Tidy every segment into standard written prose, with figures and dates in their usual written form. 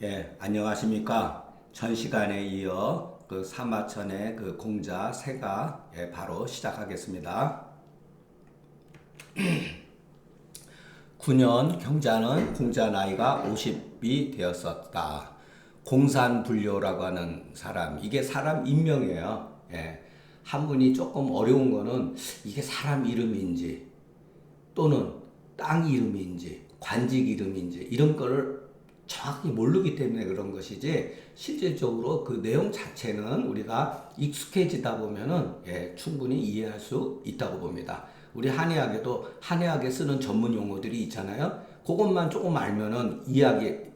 예, 안녕하십니까. 전 시간에 이어 그 사마천의 그 공자 세가 바로 시작하겠습니다. 9년 경자는 공자 나이가 50이 되었었다. 공산불교라고 하는 사람, 이게 사람 인명이에요. 예, 한문이 조금 어려운 거는 이게 사람 이름인지 또는 땅 이름인지 관직 이름인지 이런 거를 정확히 모르기 때문에 그런 것이지, 실질적으로 그 내용 자체는 우리가 익숙해지다 보면은 충분히 이해할 수 있다고 봅니다. 우리 한의학에도 한의학에 쓰는 전문 용어들이 있잖아요. 그것만 조금 알면은 이해하기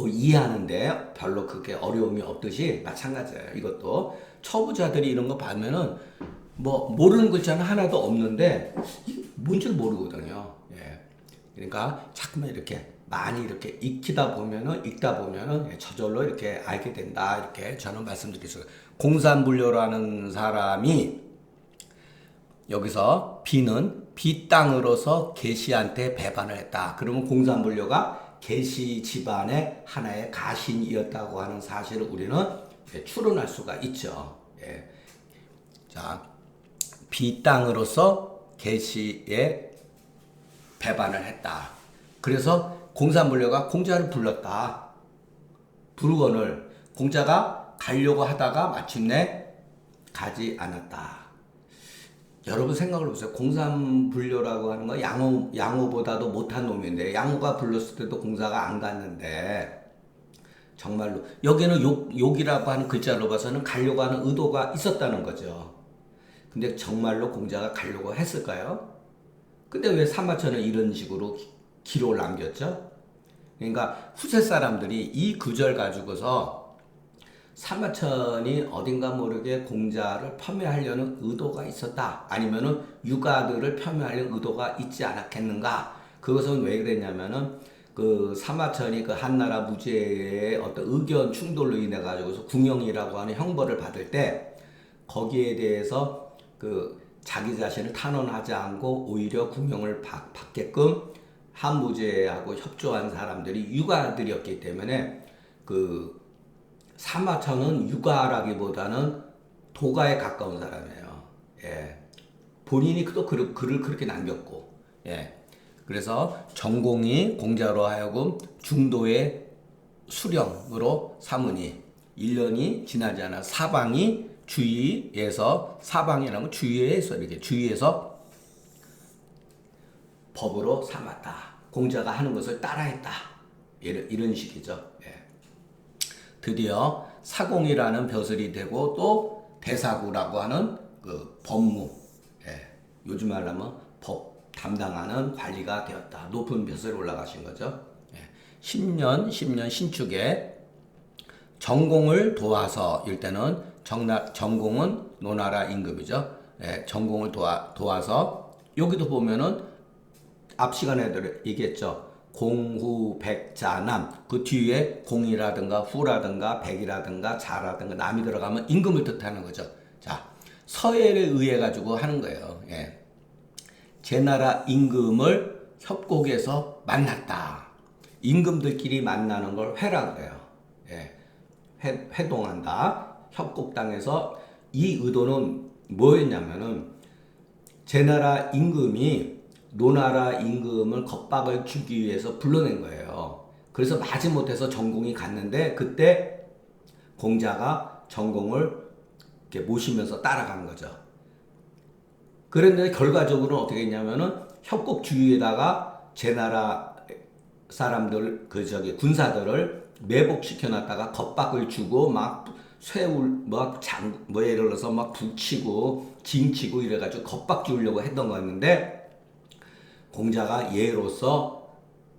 이해하는데 별로 그렇게 어려움이 없듯이 마찬가지예요. 이것도 초보자들이 이런 거 봐면은 모르는 글자는 하나도 없는데 이게 뭔지 모르거든요. 예. 그러니까 자꾸만 이렇게 많이 이렇게 읽다 보면은 저절로 이렇게 알게 된다, 이렇게 저는 말씀드리겠습니다. 공산불교라는 사람이 여기서 비는 비 땅으로서 계시한테 배반을 했다. 그러면 공산불교가 계시 집안의 하나의 가신이었다고 하는 사실을 우리는 추론할 수가 있죠. 예. 자, 비 땅으로서 계시에 배반을 했다. 그래서 공산불교가 공자를 불렀다. 불건을 공자가 가려고 하다가 마침내 가지 않았다. 여러분 생각을 보세요. 공산불교라고 하는 거 양호보다도 못한 놈인데, 양호가 불렀을 때도 공자가 안 갔는데, 정말로 여기는 욕이라고 하는 글자로 봐서는 가려고 하는 의도가 있었다는 거죠. 근데 정말로 공자가 가려고 했을까요? 근데 왜 사마천은 이런 식으로 기록을 남겼죠? 그러니까 후세 사람들이 이 구절 가지고서 사마천이 어딘가 모르게 공자를 폄훼하려는 의도가 있었다, 아니면은 유가들을 폄훼하려는 의도가 있지 않았겠는가. 그것은 왜 그랬냐면은 그 사마천이 그 한나라 무제의 어떤 의견 충돌로 인해 가지고서 궁영이라고 하는 형벌을 받을 때, 거기에 대해서 그 자기 자신을 탄원하지 않고 오히려 궁영을 받게끔 한무제하고 협조한 사람들이 유가들이었기 때문에, 그 사마천은 유가라기보다는 도가에 가까운 사람이에요. 예. 본인이 또 글을 그렇게 남겼고, 예. 그래서 전공이 공자로 하여금 중도의 수령으로 삼으니 1년이 지나지 않아 사방이 주위에서, 사방이라는 건 주위에서, 이렇게 주위에서 법으로 삼았다. 공자가 하는 것을 따라했다. 이런 식이죠. 예. 드디어 사공이라는 벼슬이 되고 또 대사구라고 하는 그 법무, 요즘 말하면 법 담당하는 관리가 되었다. 높은 벼슬에 올라가신 거죠. 10년 신축에 전공을 도와서, 일때는 전공은 노나라 임금이죠. 전공을 도와서, 여기도 보면은 앞 시간에 얘기했죠. 공후백자남, 그 뒤에 공이라든가 후라든가 백이라든가 자라든가 남이 들어가면 임금을 뜻하는 거죠. 자, 서예에 의해 가지고 하는 거예요. 예. 제나라 임금을 협곡에서 만났다. 임금들끼리 만나는 걸 회라 그래요. 예. 회동한다. 협곡당에서. 이 의도는 뭐였냐면은 제나라 임금이 노나라 임금을 겁박을 주기 위해서 불러낸 거예요. 그래서 마지못해서 전공이 갔는데, 그때 공자가 전공을 이렇게 모시면서 따라간 거죠. 그런데 결과적으로는 어떻게 했냐면은 협곡 주위에다가 제나라 사람들, 군사들을 매복시켜 놨다가 겁박을 주고 막 예를 들어서 막 북치고 징치고 이래가지고 겁박 주려고 했던 거였는데, 공자가 예로서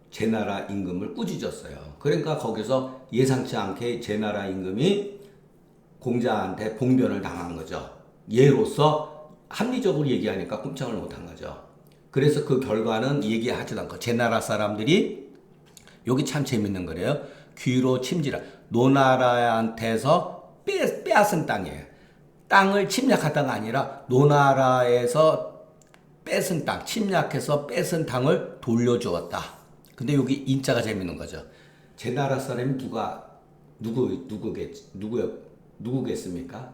제나라 임금을 꾸짖었어요. 그러니까 거기서 예상치 않게 제나라 임금이 공자한테 봉변을 당한 거죠. 예로서 합리적으로 얘기하니까 꼼짝을 못한 거죠. 그래서 그 결과는 얘기하지도 않고, 제나라 사람들이, 여기 참 재밌는 거래요. 귀로 침지라, 노나라한테서 빼앗은 땅이에요. 땅을 침략하다가 아니라 노나라에서 뺏은 땅, 침략해서 뺏은 땅을 돌려주었다. 근데 여기 인자가 재밌는 거죠. 제 나라 사람이 누구겠습니까?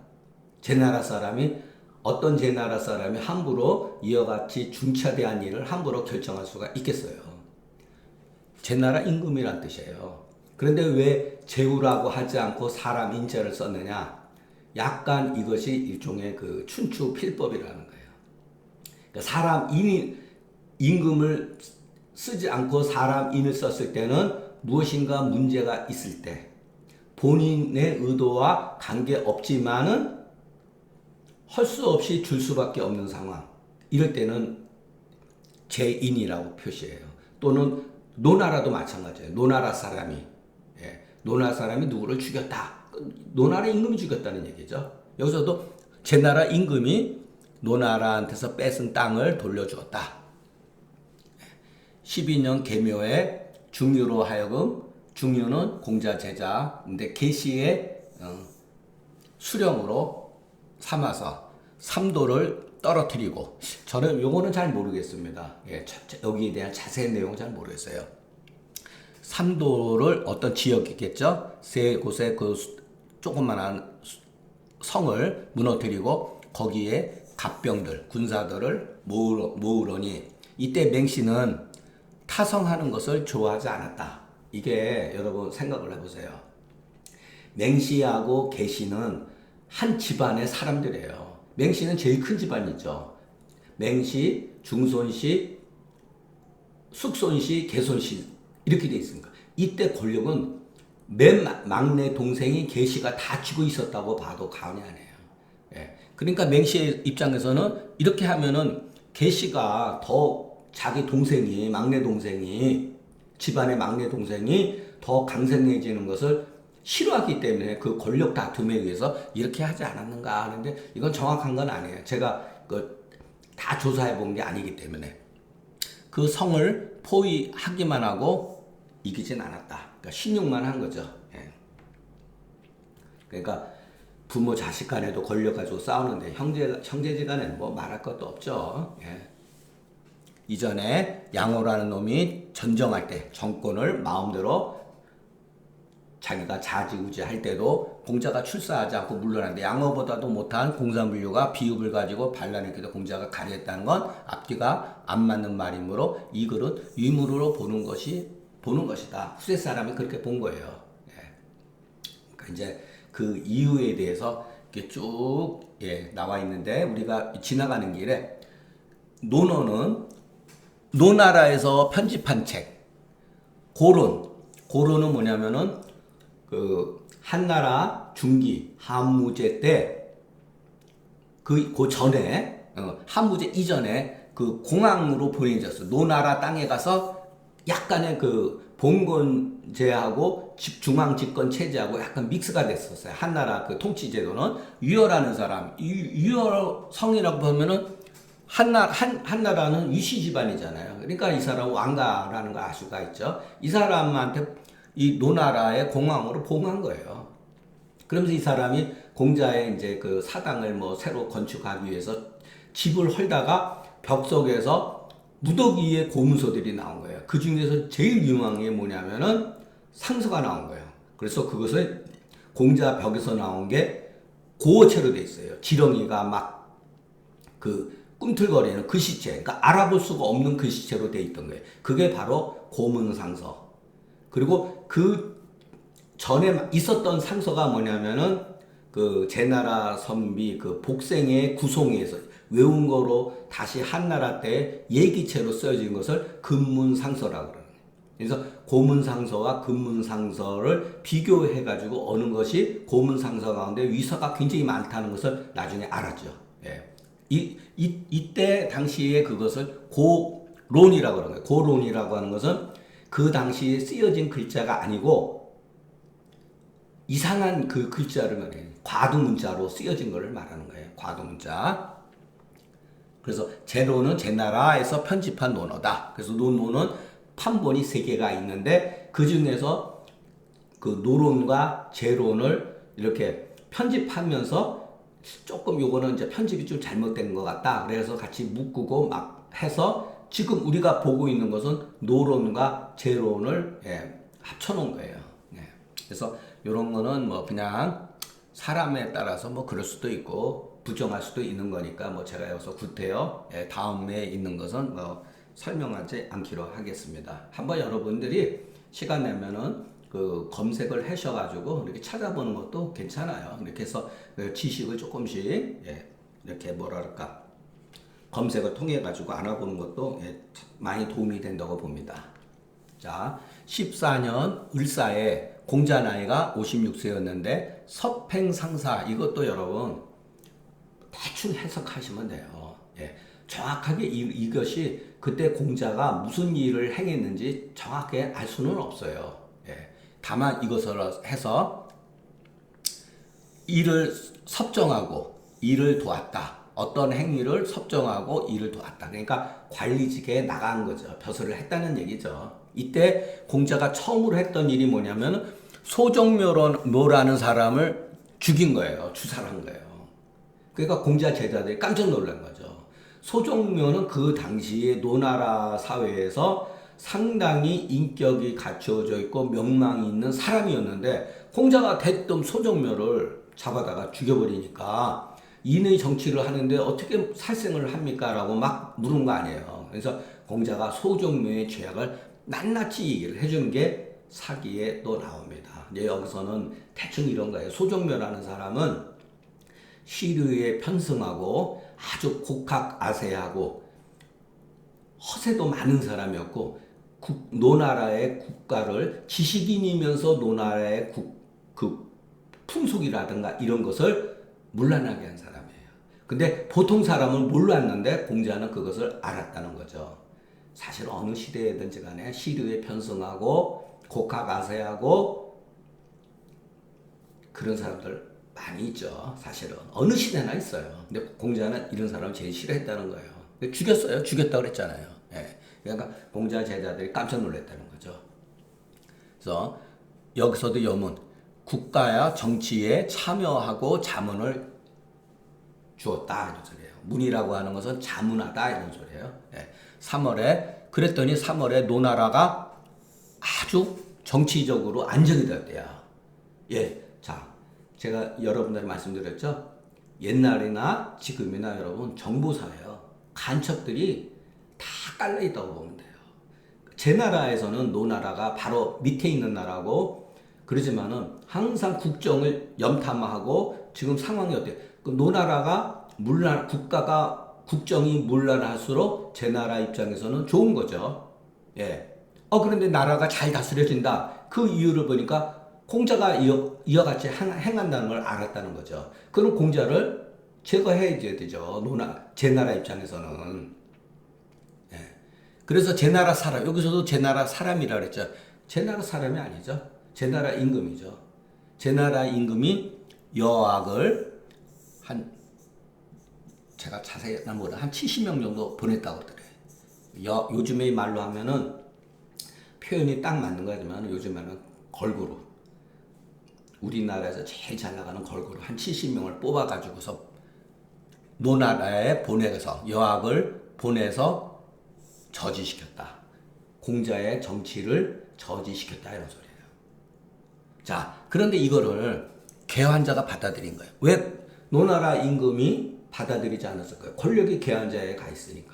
제 나라 사람이 어떤 제 나라 사람이 함부로 이와 같이 중차대한 일을 함부로 결정할 수가 있겠어요. 제 나라 임금이란 뜻이에요. 그런데 왜 제후라고 하지 않고 사람 인자를 썼느냐? 약간 이것이 일종의 그 춘추 필법이라는 거예요. 그러니까 사람 임금을 쓰지 않고 사람 인을 썼을 때는 무엇인가 문제가 있을 때 본인의 의도와 관계없지만은 할 수 없이 줄 수밖에 없는 상황. 이럴 때는 제인이라고 표시해요. 또는 노나라도 마찬가지예요. 노나라 사람이 노나라 사람이 누구를 죽였다. 노나라 임금이 죽였다는 얘기죠. 여기서도 제 나라 임금이 노나라한테서 뺏은 땅을 돌려주었다. 12년 계묘에 중유로 하여금 중유는 공자 제자인데 계시의 수령으로 삼아서 삼도를 떨어뜨리고 저는 요거는 잘 모르겠습니다. 여기에 대한 자세한 내용은 잘 모르겠어요. 삼도를 어떤 지역이겠죠? 세 곳의 그 조그만한 성을 무너뜨리고 거기에 갑병들, 군사들을 모으러니 이때 맹씨는 타성하는 것을 좋아하지 않았다. 이게 여러분 생각을 해보세요. 맹씨하고 계씨는 한 집안의 사람들이에요. 맹씨는 제일 큰 집안이죠. 맹씨, 중손씨, 숙손씨, 개손씨 이렇게 돼 있습니다. 이때 권력은 맨 막내 동생이 계씨가 다 쥐고 있었다고 봐도 과언이 아니에요. 그러니까 맹씨의 입장에서는 이렇게 하면은 계씨가 더 자기 동생이 막내 동생이 집안의 막내 동생이 더 강성해지는 것을 싫어하기 때문에 그 권력 다툼에 의해서 이렇게 하지 않았는가 하는데 이건 정확한 건 아니에요. 제가 다 조사해 본 게 아니기 때문에 그 성을 포위하기만 하고 이기진 않았다. 그러니까 신용만 한 거죠. 그러니까 부모 자식 간에도 권력 가지고 싸우는데 형제지간에는 뭐 말할 것도 없죠. 이전에 양호라는 놈이 전정할 때 정권을 마음대로 자기가 좌지우지할 때도 공자가 출사하지 않고 물러났는데 양호보다도 못한 공산분류가 비읍을 가지고 반란했기도 공자가 가리했다는 건 앞뒤가 안 맞는 말이므로 이 글은 유물로 보는 것이다. 후세 사람이 그렇게 본 거예요. 그러니까 이제 그 이유에 대해서 이렇게 쭉 나와 있는데 우리가 지나가는 길에 논어는 노나라에서 편집한 책 고론은 뭐냐면은 그 한나라 중기 한무제 때 그 전에 한무제 이전에 그 공항으로 보내졌어. 노나라 땅에 가서 약간의 그 봉건제하고 중앙 집권 체제하고 약간 믹스가 됐었어요. 한나라 그 통치 제도는 유열하는 사람, 유열성이라고 보면은 한나라는 위시 집안이잖아요. 그러니까 이 사람 왕가라는 걸 알 수가 있죠. 이 사람한테 이 노나라의 공항으로 봉한 거예요. 그러면서 이 사람이 공자의 이제 그 사당을 뭐 새로 건축하기 위해서 집을 헐다가 벽 속에서 무더기의 고문서들이 나온 거예요. 그 중에서 제일 유명한 게 뭐냐면은 상서가 나온 거예요. 그래서 그것을 공자 벽에서 나온 게 고어체로 돼 있어요. 지렁이가 막 그 꿈틀거리는 글씨체, 그러니까 알아볼 수가 없는 글씨체로 돼 있던 거예요. 그게 바로 고문상서. 그리고 그 전에 있었던 상서가 뭐냐면은 그 제나라 선비 그 복생의 구송에서 외운 거로 다시 한나라 때 예기체로 쓰여진 것을 근문상서라고 그러는 거예요. 그래서 고문상서와 근문상서를 비교해가지고 어느 것이 고문상서 가운데 위서가 굉장히 많다는 것을 나중에 알았죠. 이때 당시에 그것을 고론이라고 그러는 거예요. 고론이라고 하는 것은 그 당시에 쓰여진 글자가 아니고 이상한 그 글자를 말해요. 과두문자로 쓰여진 것을 말하는 거예요. 과두문자. 그래서 제론은 제나라에서 편집한 논어다. 그래서 논어는 판본이 3개가 있는데 그 중에서 그 노론과 제론을 이렇게 편집하면서 조금 요거는 이제 편집이 좀 잘못된 것 같다. 그래서 같이 묶고 막 해서 지금 우리가 보고 있는 것은 노론과 제론을 합쳐놓은 거예요. 네. 그래서 이런 거는 뭐 그냥 사람에 따라서 뭐 그럴 수도 있고 부정할 수도 있는 거니까 뭐 제가 여기서 구태여 다음에 있는 것은 뭐 설명하지 않기로 하겠습니다. 한번 여러분들이 시간 내면은 그 검색을 하셔가지고 이렇게 찾아보는 것도 괜찮아요. 이렇게 해서 그 지식을 조금씩 이렇게 뭐랄까 검색을 통해 가지고 알아보는 것도 많이 도움이 된다고 봅니다. 자, 14년 을사에 공자 나이가 56세였는데 서팽상사 이것도 여러분 대충 해석하시면 돼요. 정확하게 이것이 그때 공자가 무슨 일을 행했는지 정확하게 알 수는 없어요. 다만 이것을 해서 일을 섭정하고 일을 도왔다. 어떤 행위를 섭정하고 일을 도왔다. 그러니까 관리직에 나간 거죠. 벼슬을 했다는 얘기죠. 이때 공자가 처음으로 했던 일이 뭐냐면 소정묘라는 사람을 죽인 거예요. 주살한 거예요. 그러니까 공자 제자들이 깜짝 놀란 거죠. 소정묘는 그 당시에 노나라 사회에서 상당히 인격이 갖추어져 있고 명망이 있는 사람이었는데 공자가 대뜸 소정묘를 잡아다가 죽여버리니까 인의 정치를 하는데 어떻게 살생을 합니까? 라고 막 물은 거 아니에요. 그래서 공자가 소정묘의 죄악을 낱낱이 얘기를 해준 게 사기에 또 나옵니다. 이제 여기서는 대충 이런 거예요. 소정묘라는 사람은 시류에 편승하고 아주 곡학아세하고 허세도 많은 사람이었고 노나라의 국가를 지식인이면서 노나라의 그 풍속이라든가 이런 것을 문란하게 한 사람이에요. 근데 보통 사람은 몰랐는데 공자는 그것을 알았다는 거죠. 사실 어느 시대든지 간에 시류에 편승하고 곡학아세하고 그런 사람들 많이 있죠. 사실은 어느 시대나 있어요. 근데 공자는 이런 사람을 제일 싫어했다는 거예요. 죽였어요. 죽였다고 그랬잖아요. 그러니까 공자 제자들이 깜짝 놀랐다는 거죠. 그래서 여기서도 여문 국가야 정치에 참여하고 자문을 주었다 이런 소리예요. 문이라고 하는 것은 자문하다 이런 소리예요. 3월에 그랬더니 3월에 노나라가 아주 정치적으로 안정이 되었대요. 자 제가 여러분들 말씀드렸죠. 옛날이나 지금이나 여러분 정보사예요. 간첩들이 다 깔려 있다고 보면 돼요. 제 나라에서는 노나라가 바로 밑에 있는 나라고 그러지만은 항상 국정을 염탐하고 지금 상황이 어때요? 그 노나라가 국가가 국정이 문란할수록 제 나라 입장에서는 좋은 거죠. 그런데 나라가 잘 다스려진다. 그 이유를 보니까 공자가 이와 같이 행한다는 걸 알았다는 거죠. 그럼 공자를 제거해야 되죠. 제 나라 입장에서는. 그래서 제 나라 사람, 여기서도 제 나라 사람이라 그랬죠. 제 나라 사람이 아니죠. 제 나라 임금이죠. 제 나라 임금이 여학을 제가 자세히 한 70명 정도 보냈다고 그래요. 요즘의 말로 하면은 표현이 딱 맞는 거지만 요즘에는 걸그룹. 우리나라에서 제일 잘 나가는 걸그룹 한 70명을 뽑아가지고서 노나라에 보내서 여학을 보내서 저지시켰다. 공자의 정치를 저지시켰다 이런 소리예요. 자, 그런데 이거를 개환자가 받아들인 거예요. 왜 노나라 임금이 받아들이지 않았을까요? 권력이 개환자에 가 있으니까.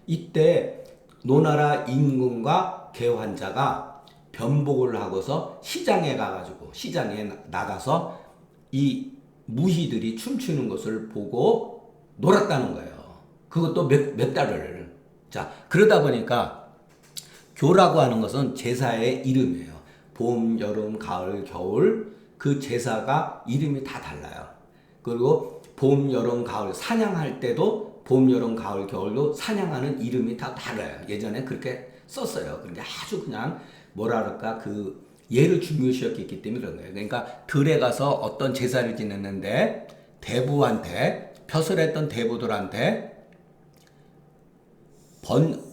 이때 노나라 임금과 개환자가 변복을 하고서 시장에 나가서 이 무희들이 춤추는 것을 보고 놀았다는 거예요. 그것도 몇 달을. 자, 그러다 보니까 교라고 하는 것은 제사의 이름이에요. 봄, 여름, 가을, 겨울 그 제사가 이름이 다 달라요. 그리고 봄, 여름, 가을 사냥할 때도 봄, 여름, 가을, 겨울도 사냥하는 이름이 다 달라요. 예전에 그렇게 썼어요. 그런데 아주 그냥 뭐랄까 그 예를 중요시했기 때문에 그런 거예요. 그러니까 들에 가서 어떤 제사를 지냈는데 대부한테 벼슬했던 대부들한테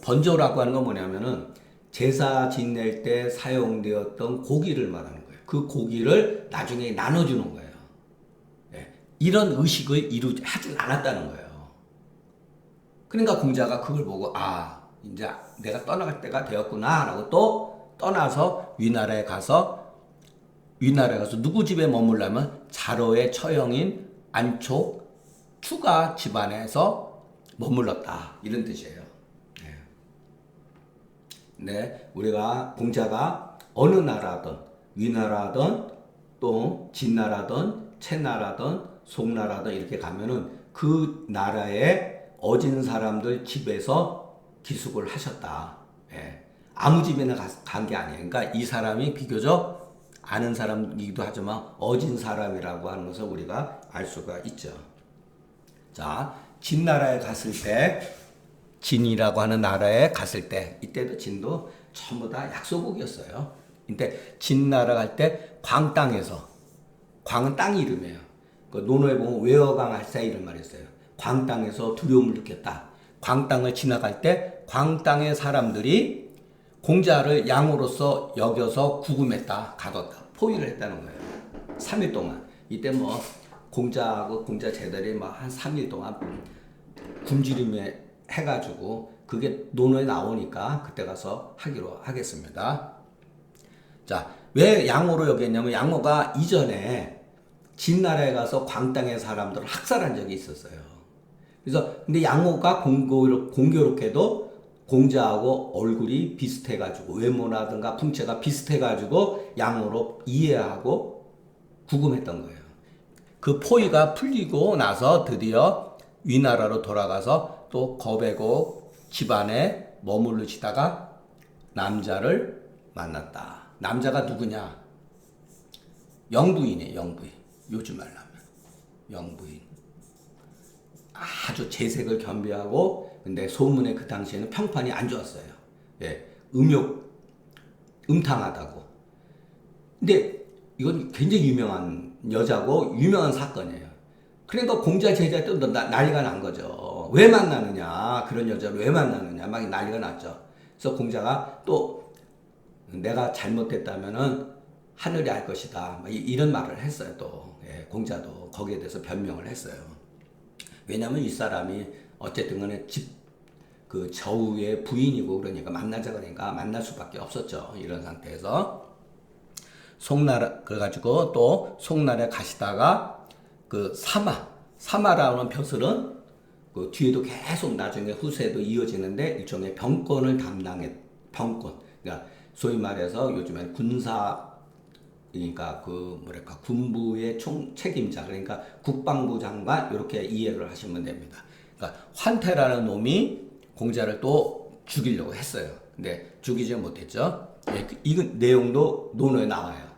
번조라고 하는 건 뭐냐면은 제사 지낼 때 사용되었던 고기를 말하는 거예요. 그 고기를 나중에 나눠주는 거예요. 이런 의식을 하지 않았다는 거예요. 그러니까 공자가 그걸 보고 이제 내가 떠나갈 때가 되었구나 라고 또 떠나서 위나라에 가서 누구 집에 머물려면 자로의 처형인 안촉 추가 집안에서 머물렀다. 이런 뜻이에요. 네, 우리가 공자가 어느 나라든 위나라든 또 진나라든 채나라든 송나라든 이렇게 가면은 그 나라의 어진 사람들 집에서 기숙을 하셨다. 예. 아무 집에나 간 게 아니에요. 그러니까 이 사람이 비교적 아는 사람이기도 하지만 어진 사람이라고 하는 것을 우리가 알 수가 있죠. 자, 진나라에 갔을 때, 진이라고 하는 나라에 갔을 때, 이때도 진도 전부 다 약소국이었어요. 근데 진나라 갈 때 광땅에서, 광은 땅 이름이에요. 그 논어에 보면 외어강 할사 이런 말이 있어요. 광땅에서 두려움을 느꼈다. 광땅을 지나갈 때 광땅의 사람들이 공자를 양으로서 여겨서 구금했다, 가뒀다, 포위를 했다는 거예요. 3일 동안. 이때 뭐 공자하고 공자 제들이 뭐 한 3일 동안 굶주림에 해가지고 그게 논어에 나오니까 그때 가서 하기로 하겠습니다. 자, 왜 양호로 여겼냐면 양호가 이전에 진나라에 가서 광땅의 사람들을 학살한 적이 있었어요. 그래서 근데 양호가 공교롭게도 공자하고 얼굴이 비슷해가지고 외모라든가 풍채가 비슷해가지고 양호로 이해하고 구금했던 거예요. 그 포위가 풀리고 나서 드디어 위나라로 돌아가서 또 거베고 집안에 머무르시다가 남자를 만났다. 남자가 누구냐? 영부인이에요. 영부인. 요즘 말로 하면 영부인. 아주 재색을 겸비하고 근데 소문에 그 당시에는 평판이 안 좋았어요. 예, 음탕하다고. 근데 이건 굉장히 유명한 여자고 유명한 사건이에요. 그러니까 공자 제자 때 난리가 난 거죠. 왜 만나느냐? 그런 여자를 왜 만나느냐? 막 난리가 났죠. 그래서 공자가 또 내가 잘못했다면은 하늘이 알 것이다. 이런 말을 했어요. 또 예, 공자도 거기에 대해서 변명을 했어요. 왜냐하면 이 사람이 어쨌든 간에 그 저우의 부인이고 그러니까 만나자 그러니까 만날 수밖에 없었죠. 이런 상태에서 송나라 그래가지고 또 송나라에 가시다가 그 사마라는 벼슬은 그 뒤에도 계속 나중에 후세에도 이어지는데 일종의 병권을 병권. 그러니까 소위 말해서 요즘엔 그러니까 그 뭐랄까 군부의 책임자 그러니까 국방부 장관 이렇게 이해를 하시면 됩니다. 그러니까 환태라는 놈이 공자를 또 죽이려고 했어요. 근데 죽이지 못했죠. 예, 이건 내용도 논어에 나와요.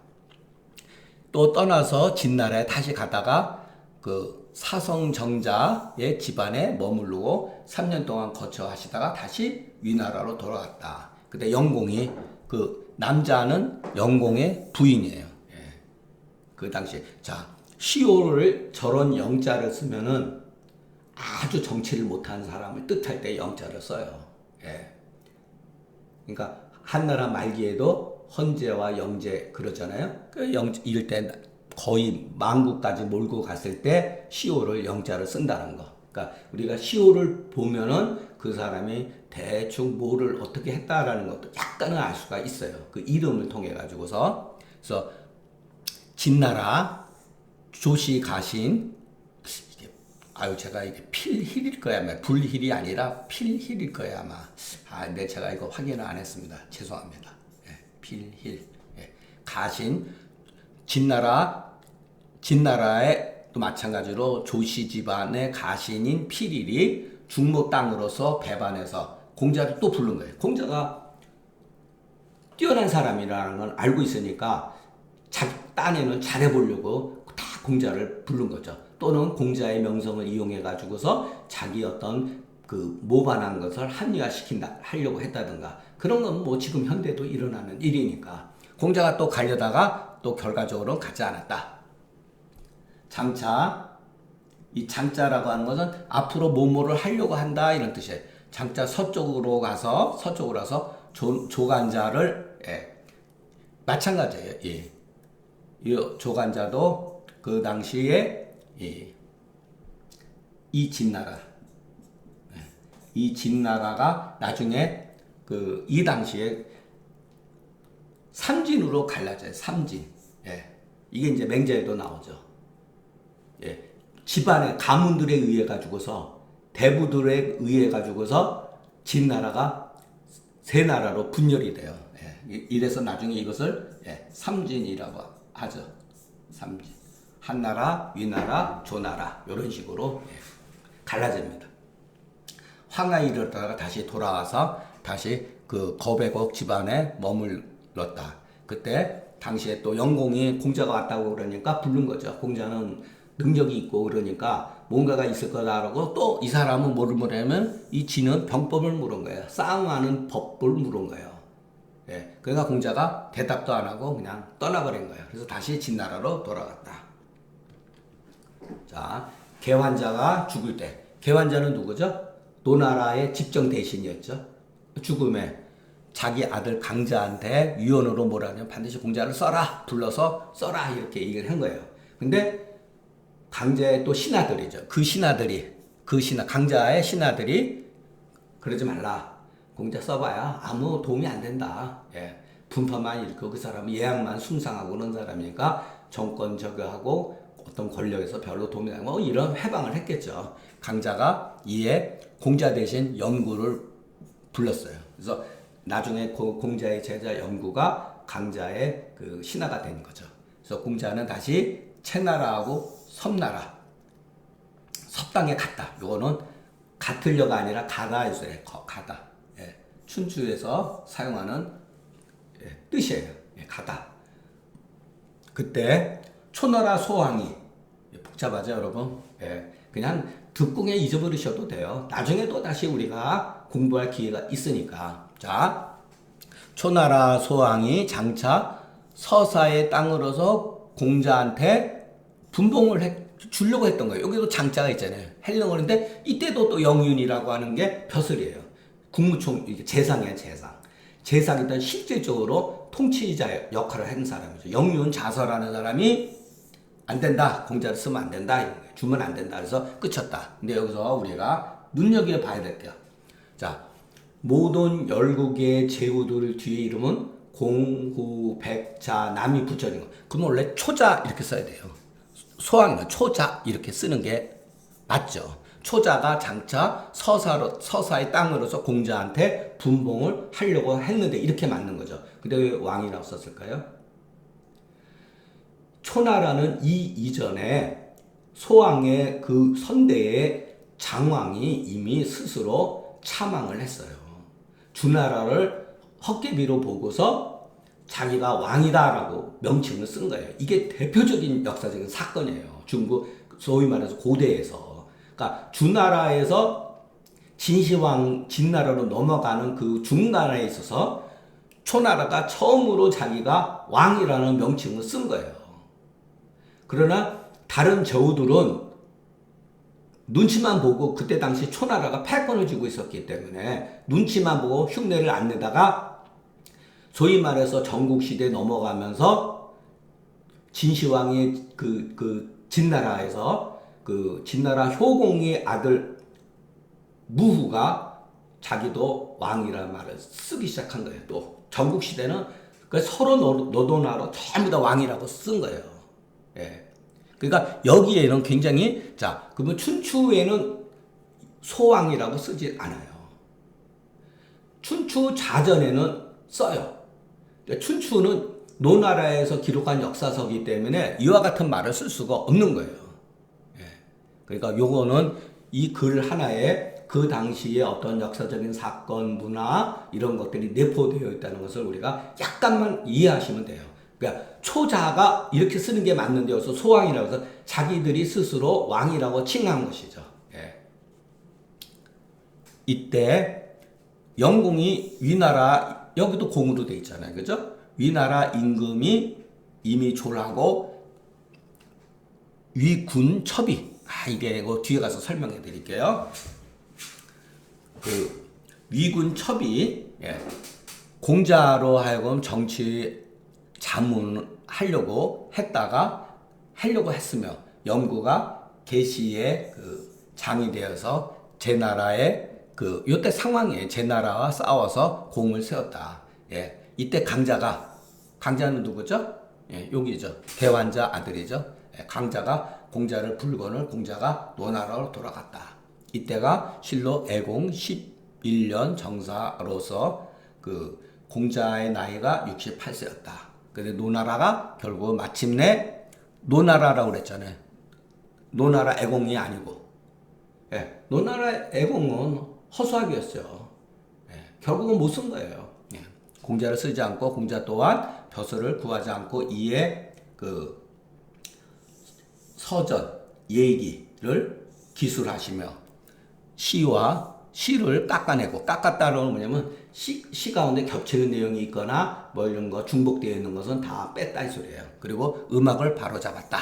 또 떠나서 진나라에 다시 가다가 그 사성정자의 집안에 머무르고 3년 동안 거처 하시다가 다시 위나라로 돌아갔다. 그때 영공이 그 남자는 영공의 부인이에요. 예. 그 당시에 자 시오를 저런 영자를 쓰면은 아주 정치를 못하는 사람을 뜻할 때 영자를 써요. 예. 그러니까 한나라 말기에도 헌제와 영제 그러잖아요. 그 이럴 때 거의 만국까지 몰고 갔을 때 시오를 영자를 쓴다는 거. 그러니까 우리가 시오를 보면은 그 사람이 대충 뭐를 어떻게 했다라는 것도 약간은 알 수가 있어요. 그 이름을 통해 가지고서. 그래서 진나라 조시 가신 제가 이게 필힐일 거야 아마 불힐이 아니라 필힐일 거야 아마. 근데 제가 이거 확인을 안 했습니다. 죄송합니다. 예, 필힐. 예, 가신 진나라에 또 마찬가지로 조시 집안의 가신인 필일이 중모 땅으로서 배반해서 공자를 또 부른 거예요. 공자가 뛰어난 사람이라는 걸 알고 있으니까 자기 딴에는 잘해보려고 다 공자를 부른 거죠. 또는 공자의 명성을 이용해 가지고서 자기 어떤 그 모반한 것을 하려고 했다든가 그런 건 뭐 지금 현대도 일어나는 일이니까 공자가 또 가려다가 또 결과적으로는 가지 않았다. 장차 이 장자라고 하는 것은 앞으로 뭐뭐를 하려고 한다 이런 뜻이에요. 장자 서쪽으로 가서 조간자를 마찬가지예요. 예. 이 조간자도 그 당시에 이 진나라가 나중에 이 당시에 삼진으로 갈라져요. 삼진. 예. 이게 이제 맹자에도 나오죠. 예. 집안의 가문들에 의해 가지고서 대부들에 의해 가지고서 진나라가 세 나라로 분열이 돼요. 예. 이래서 나중에 이것을 예. 삼진이라고 하죠. 삼진. 한나라, 위나라, 조나라 이런 식으로 예. 갈라집니다. 황하에 이르다가 다시 돌아와서 다시 그 거백옥 집안에 머물렀다. 그때 당시에 또 영공이 공자가 왔다고 그러니까 부른 거죠. 공자는 능력이 있고 그러니까 뭔가가 있을 거다라고 또 이 사람은 뭐를 물으냐면 이 진은 병법을 물은 거예요. 싸움하는 법을 물은 거예요. 예, 그러니까 공자가 대답도 안 하고 그냥 떠나버린 거예요. 그래서 다시 진나라로 돌아갔다. 자, 개환자가 죽을 때 개환자는 누구죠? 노나라의 집정 대신이었죠. 죽음에 자기 아들 강자한테 유언으로 뭐라냐면 반드시 공자를 써라. 불러서 써라. 이렇게 얘기를 한 거예요. 근데 강자의 또 신하들이죠. 강자의 신하들이 그러지 말라. 공자 써봐야 아무 도움이 안 된다. 예. 분파만 일으키고 그 사람은 예약만 숭상하고 그런 사람이니까 정권 저거하고 어떤 권력에서 별로 도움이 안 되고 이런 해방을 했겠죠. 강자가 이에 공자 대신 염구를 불렀어요. 그래서 나중에 공자의 제자 염구가 강자의 그 신하가 된 거죠. 그래서 공자는 다시 채나라하고 섬나라, 섭당에 갔다. 요거는 같으려가 아니라 가다 있어요. 가다. 예. 춘추에서 사용하는 예, 뜻이에요. 예, 가다. 그때 초나라 소왕이 복잡하죠, 여러분? 예. 그냥 듣고 그냥 잊어버리셔도 돼요. 나중에 또 다시 우리가 공부할 기회가 있으니까. 자, 초나라 소왕이 장차 서사의 땅으로서 공자한테 분봉을 주려고 했던 거예요. 여기도 장자가 있잖아요. 하려고 하는데 이때도 또 영윤이라고 하는 게 벼슬이에요. 국무총 재상이에요. 재상이던 실질적으로 통치자 역할을 한 사람이죠. 영윤 자서라는 사람이 안 된다. 공자를 쓰면 안 된다. 주면 안 된다. 그래서 끝쳤다. 근데 여기서 우리가 눈여겨봐야 될게요. 자, 모든 12개의 제후들 뒤에 이름은 공후, 백자, 남이 붙여진 거. 그럼 원래 초자 이렇게 써야 돼요. 소왕이나 초자 이렇게 쓰는 게 맞죠. 초자가 장차 서사의 땅으로서 공자한테 분봉을 하려고 했는데 이렇게 맞는 거죠. 근데 왜 왕이라고 썼을까요? 초나라는 이 이전에 소왕의 그 선대의 장왕이 이미 스스로 참왕을 했어요. 주나라를 헛개비로 보고서 자기가 왕이다라고 명칭을 쓴 거예요. 이게 대표적인 역사적인 사건이에요. 중국 소위 말해서 고대에서. 그러니까 주나라에서 진나라로 넘어가는 그 중나라에 있어서 초나라가 처음으로 자기가 왕이라는 명칭을 쓴 거예요. 그러나 다른 제후들은 눈치만 보고 그때 당시 초나라가 패권을 쥐고 있었기 때문에 눈치만 보고 흉내를 안 내다가 소위 말해서 전국시대 넘어가면서 진시황이 진나라에서 진나라 효공의 아들 무후가 자기도 왕이라는 말을 쓰기 시작한 거예요. 또 전국시대는 서로 노도나로 전부 다 왕이라고 쓴 거예요. 예. 그러니까 여기에는 굉장히 그러면 춘추에는 소왕이라고 쓰지 않아요. 춘추 자전에는 써요. 춘추는 노나라에서 기록한 역사서이기 때문에 이와 같은 말을 쓸 수가 없는 거예요. 예. 그러니까 요거는 이 글 하나에 그 당시에 어떤 역사적인 사건, 문화 이런 것들이 내포되어 있다는 것을 우리가 약간만 이해하시면 돼요. 그러니까 초자가 이렇게 쓰는 게 맞는데 여기서 소왕이라고 해서 자기들이 스스로 왕이라고 칭한 것이죠. 예. 이때 영공이 위나라 여기도 공으로 돼 있잖아요. 그죠? 위나라 임금이 이미 졸하고 위군 첩이 이게 이거 뒤에 가서 설명해 드릴게요. 그 위군 첩이 예, 공자로 하여금 정치 자문하려고 했으며 염구가 계시의 그 장이 되어서 제나라의 요때 상황이에요. 제나라와 싸워서 공을 세웠다. 예. 이때 강자가 강자는 누구죠? 예, 여기죠. 대환자 아들이죠. 예, 강자가 공자를 불건을 공자가 노나라로 돌아갔다. 이때가 실로 애공 11년 정사로서 그 공자의 나이가 68세였다. 근데 노나라가 결국 마침내 노나라라고 그랬잖아요. 노나라 애공이 아니고. 예, 노나라 애공은 허수아비였어요. 예, 결국은 못 쓴 거예요. 예, 공자를 쓰지 않고 공자 또한 벼슬을 구하지 않고 이에 그 서전, 얘기를 기술하시며 시를 깎아내고 깎았다는 건 뭐냐면 시 가운데 겹치는 내용이 있거나 뭐 이런 거 중복되어 있는 것은 다 뺐다 이 소리예요. 그리고 음악을 바로잡았다.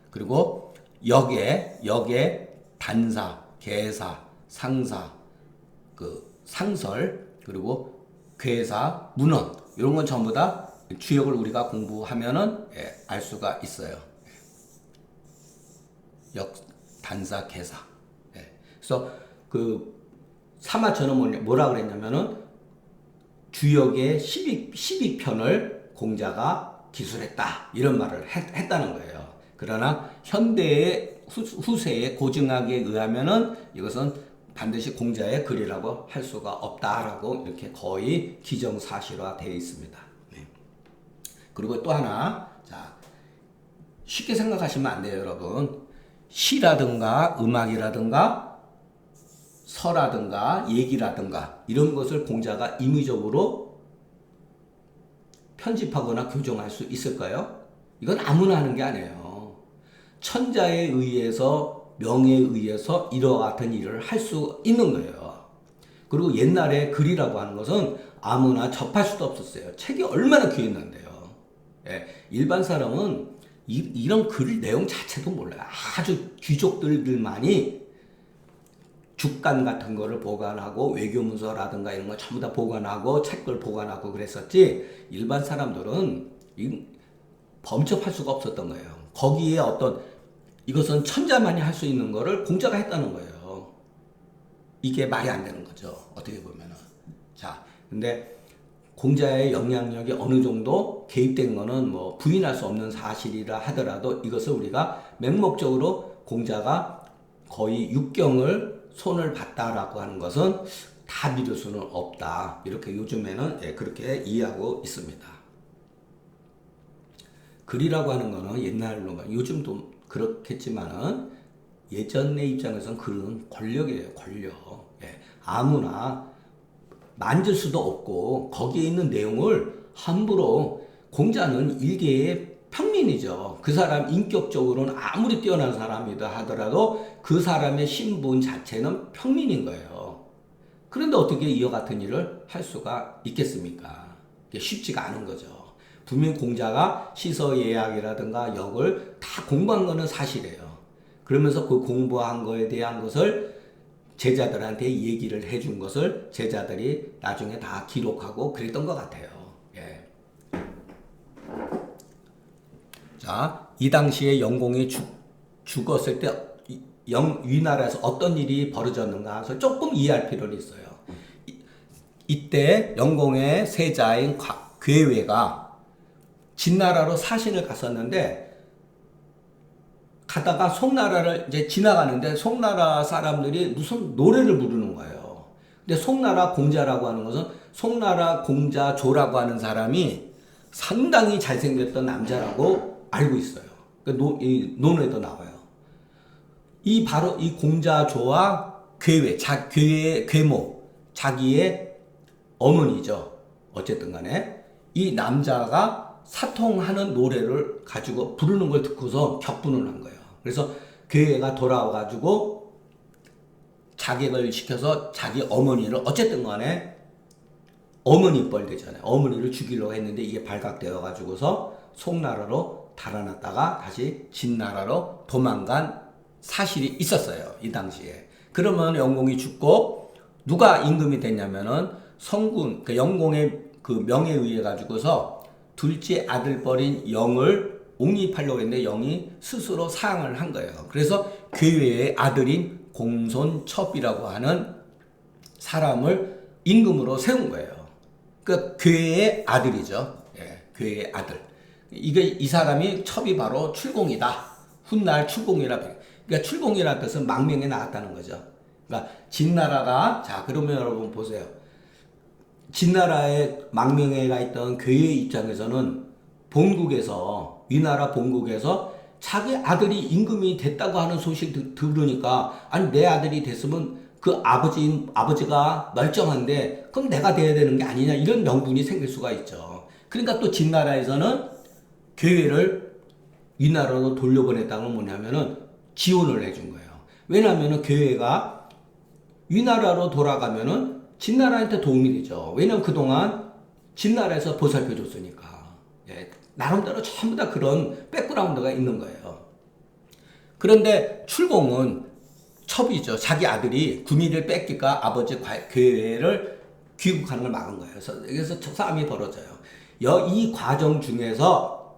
그리고 역에 단사, 계사, 상사, 그 상설 그리고 괴사, 문헌 이런 건 전부 다 주역을 우리가 공부하면은 알 수가 있어요. 역, 단사, 계사. 그래서 그 사마천은 뭐라 그랬냐면은 주역의 12편을 공자가 기술했다 이런 말을 했다는 거예요. 그러나 현대의 후세의 고증학에 의하면은 이것은 반드시 공자의 글이라고 할 수가 없다라고 이렇게 거의 기정사실화 되어 있습니다. 그리고 또 하나, 자, 쉽게 생각하시면 안 돼요, 여러분. 시라든가 음악이라든가 서라든가 얘기라든가 이런 것을 공자가 임의적으로 편집하거나 교정할 수 있을까요? 이건 아무나 하는 게 아니에요. 천자에 의해서 명에 의해서 이와 같은 일을 할 수 있는 거예요. 그리고 옛날에 글이라고 하는 것은 아무나 접할 수도 없었어요. 책이 얼마나 귀했는데요. 일반 사람은 이런 글 내용 자체도 몰라요. 아주 귀족들만이 죽간 같은 거를 보관하고 외교문서라든가 이런 거 전부 다 보관하고 책들 보관하고 그랬었지 일반 사람들은 범접할 수가 없었던 거예요. 거기에 어떤 이것은 천자만이 할 수 있는 거를 공자가 했다는 거예요. 이게 말이 안 되는 거죠. 어떻게 보면은. 자, 근데 공자의 영향력이 어느 정도 개입된 거는 뭐 부인할 수 없는 사실이라 하더라도 이것을 우리가 맹목적으로 공자가 거의 육경을 손을 봤다라고 하는 것은 다 믿을 수는 없다. 이렇게 요즘에는 그렇게 이해하고 있습니다. 글이라고 하는 거는 옛날로, 요즘도 그렇겠지만은 예전의 입장에서는 글은 권력이에요, 권력. 아무나 만질 수도 없고 거기에 있는 내용을 함부로 공자는 일개의 평민이죠. 그 사람 인격적으로는 아무리 뛰어난 사람이다 하더라도 그 사람의 신분 자체는 평민인 거예요. 그런데 어떻게 이와 같은 일을 할 수가 있겠습니까? 이게 쉽지가 않은 거죠. 분명 공자가 시서예약이라든가 역을 다 공부한 거는 사실이에요. 그러면서 그 공부한 거에 대한 것을 제자들한테 얘기를 해준 것을 제자들이 나중에 다 기록하고 그랬던 것 같아요. 자, 이 당시에 영공이 죽었을 때 위나라에서 어떤 일이 벌어졌는가 해서 조금 이해할 필요는 있어요. 이때 영공의 세자인 괴회가 진나라로 사신을 갔었는데 가다가 송나라를 이제 지나가는데 송나라 사람들이 무슨 노래를 부르는 거예요. 근데 송나라 공자라고 하는 것은 송나라 공자조라고 하는 사람이 상당히 잘생겼던 남자라고 알고 있어요. 이 논에도 나와요. 바로 이 공자조와 괴의 괴모, 자기의 어머니죠. 어쨌든 간에 이 남자가 사통하는 노래를 가지고 부르는 걸 듣고서 격분을 한 거예요. 그래서 괴가 돌아와가지고 자객을 시켜서 자기 어머니를 어쨌든 간에 어머니 뻘 되잖아요. 어머니를 죽이려고 했는데 이게 발각되어 가지고서 송나라로 달아났다가 다시 진나라로 도망간 사실이 있었어요. 이 당시에. 그러면 영공이 죽고 누가 임금이 됐냐면은 성군, 그 영공의 그 명에 의해 가지고서 둘째 아들뻘인 영을 옹립하려고 했는데 영이 스스로 사항을 한 거예요. 그래서 괴회의 아들인 공손첩이라고 하는 사람을 임금으로 세운 거예요. 그 괴의 아들이죠. 교회의 아들. 이게 이 사람이 첩이 바로 출공이다. 훗날 출공이라. 그러니까 출공이라는 뜻은 망명에 나갔다는 거죠. 그러니까 진나라가 자 그러면 여러분 보세요. 진나라의 망명회가 있던 교회의 입장에서는 본국에서 위나라 본국에서 자기 아들이 임금이 됐다고 하는 소식 들으니까 아니 내 아들이 됐으면 그 아버지가 멀쩡한데 그럼 내가 돼야 되는 게 아니냐 이런 명분이 생길 수가 있죠. 그러니까 또 진나라에서는 교회를 위나라로 돌려보냈다는 건 뭐냐면은 지원을 해준 거예요. 왜냐하면은 교회가 위나라로 돌아가면은 진나라한테 도움이 되죠. 왜냐면 그동안 진나라에서 보살펴 줬으니까. 예, 나름대로 전부 다 그런 백그라운드가 있는 거예요. 그런데 출공은 첩이죠. 자기 아들이 구미를 뺏기까 아버지 교회를 귀국하는 걸 막은 거예요. 그래서 싸움이 벌어져요. 이 과정 중에서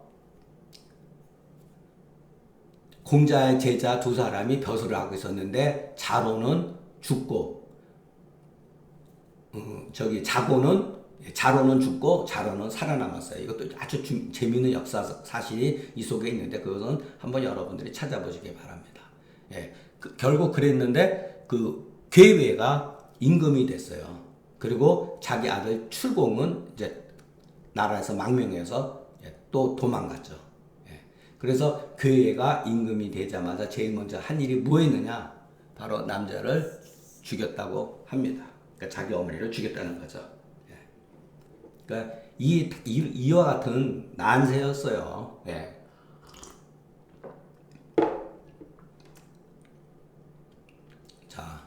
공자의 제자 두 사람이 벼슬을 하고 있었는데 자로는 죽고 자로는 죽고 자로는 살아남았어요. 이것도 아주 재미있는 역사 사실이 이 속에 있는데 그것은 한번 여러분들이 찾아보시기 바랍니다. 예, 결국 그랬는데 그 괴외가 임금이 됐어요. 그리고 자기 아들 출공은 이제 나라에서 망명해서 또 도망갔죠. 예, 그래서 괴외가 임금이 되자마자 제일 먼저 한 일이 뭐였느냐? 바로 남자를 죽였다고 합니다. 그러니까 자기 어머니를 죽였다는 거죠. 예. 그러니까 이와 같은 난세였어요. 예. 자,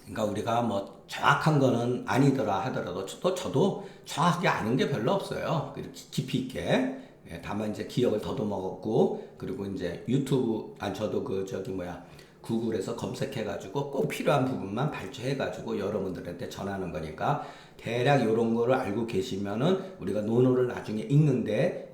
그러니까 우리가 뭐 정확한 거는 아니더라 하더라도 또 저도 정확하게 아는 게 별로 없어요. 깊이 있게. 예, 다만 이제 기억을 더듬어갖고 그리고 이제 유튜브 저도 구글에서 검색해가지고 꼭 필요한 부분만 발췌해가지고 여러분들한테 전하는 거니까 대략 이런 거를 알고 계시면은 우리가 논어를 나중에 읽는데